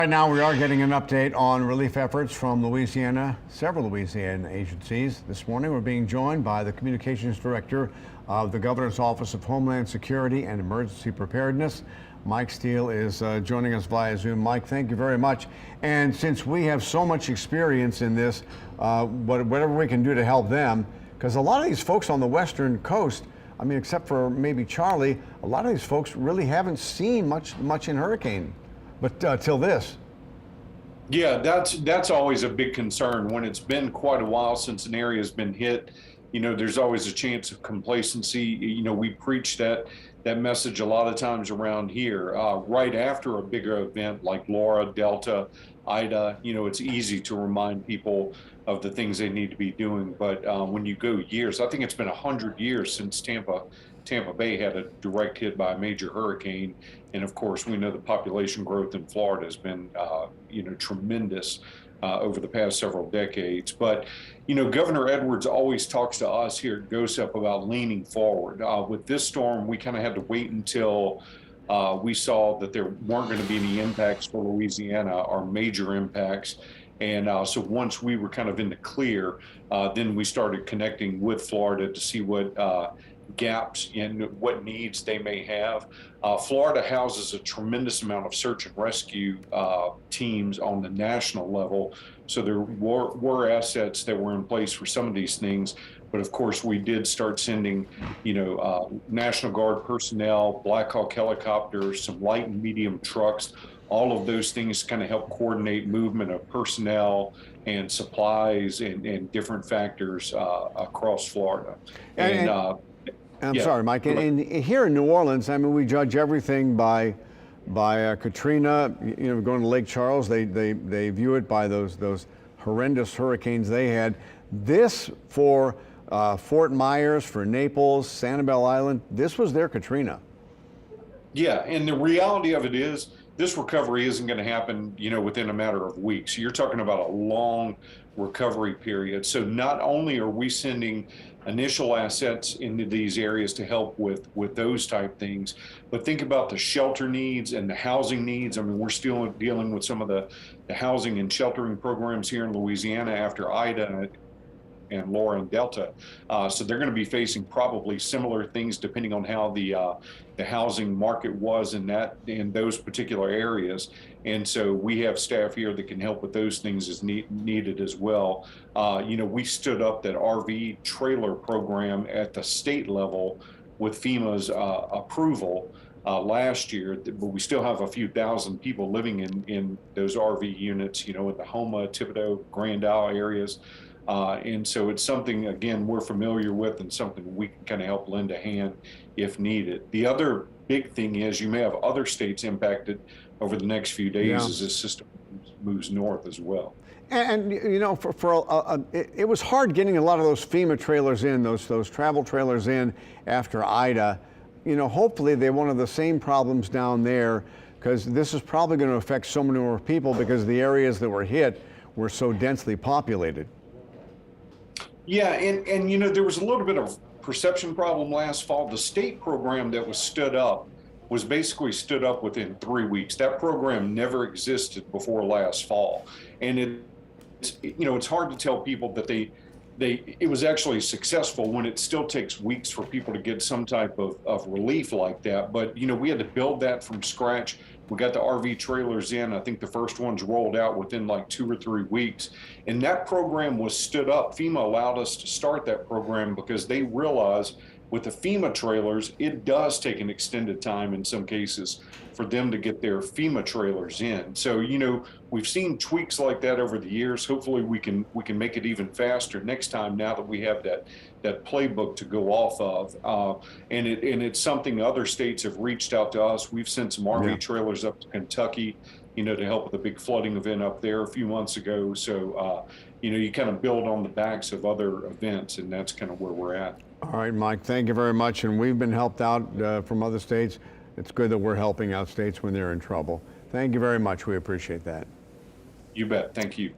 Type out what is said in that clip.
Right now, we are getting an update on relief efforts from Louisiana, several Louisiana agencies. This morning, we're being joined by the Communications Director of the Governor's Office of Homeland Security and Emergency Preparedness. Mike Steele is joining us via Zoom. Mike, thank you very much. And since we have so much experience in this, whatever we can do to help them, because a lot of these folks on the western coast, I mean, except for maybe Charlie, a lot of these folks really haven't seen much in hurricane. But till this. Yeah, that's always a big concern. When it's been quite a while since an area has been hit, there's always a chance of complacency. We preach that message a lot of times around here. Right after a bigger event like Laura, Delta, Ida, it's easy to remind people of the things they need to be doing. But when you go years, I think it's been 100 years since Tampa Bay had a direct hit by a major hurricane. And of course, we know the population growth in Florida has been, tremendous over the past several decades. But, Governor Edwards always talks to us here at GOHSEP about leaning forward. With this storm, we kind of had to wait until we saw that there weren't going to be any impacts for Louisiana or major impacts. And so once we were kind of in the clear, then we started connecting with Florida to see what gaps in what needs they may have. Florida houses a tremendous amount of search and rescue teams on the national level. So there were assets that were in place for some of these things. But of course, we did start sending, National Guard personnel, Black Hawk helicopters, some light and medium trucks. All of those things kind of help coordinate movement of personnel and supplies and different factors across Florida. I'm sorry, Mike. And here in New Orleans, I mean, we judge everything by Katrina. Going to Lake Charles, they view it by those horrendous hurricanes they had. This for Fort Myers, for Naples, Sanibel Island, this was their Katrina. Yeah, and the reality of it is, this recovery isn't going to happen, within a matter of weeks. You're talking about a long recovery period. So not only are we sending initial assets into these areas to help with those type things, but think about the shelter needs and the housing needs. I mean, we're still dealing with some of the housing and sheltering programs here in Louisiana after Ida and Laura and Delta. So they're going to be facing probably similar things depending on how the housing market was in those particular areas. And so we have staff here that can help with those things as needed as well. We stood up that RV trailer program at the state level with FEMA's approval last year, but we still have a few thousand people living in those RV units, in the Houma, Thibodaux, Grand Isle areas. And so it's something, again, we're familiar with and something we can kind of help lend a hand if needed. The other big thing is you may have other states impacted over the next few days as this system moves north as well. And it was hard getting a lot of those FEMA trailers in, those travel trailers in after Ida. Hopefully they won't have the same problems down there, because this is probably going to affect so many more people because the areas that were hit were so densely populated. Yeah, and there was a little bit of perception problem last fall. The state program that was stood up was basically stood up within 3 weeks. That program never existed before last fall. And it's hard to tell people that it was actually successful when it still takes weeks for people to get some type of relief like that. But, we had to build that from scratch. We got the RV trailers in. I think the first ones rolled out within like 2 or 3 weeks. And that program was stood up. FEMA allowed us to start that program because they realized with the FEMA trailers, it does take an extended time in some cases for them to get their FEMA trailers in. So, we've seen tweaks like that over the years. Hopefully we can make it even faster next time, now that we have that playbook to go off of. And it's something other states have reached out to us. We've sent some RV trailers up to Kentucky, to help with a big flooding event up there a few months ago. So, you kind of build on the backs of other events, and that's kind of where we're at. All right, Mike, thank you very much. And we've been helped out from other states. It's good that we're helping out states when they're in trouble. Thank you very much. We appreciate that. You bet. Thank you.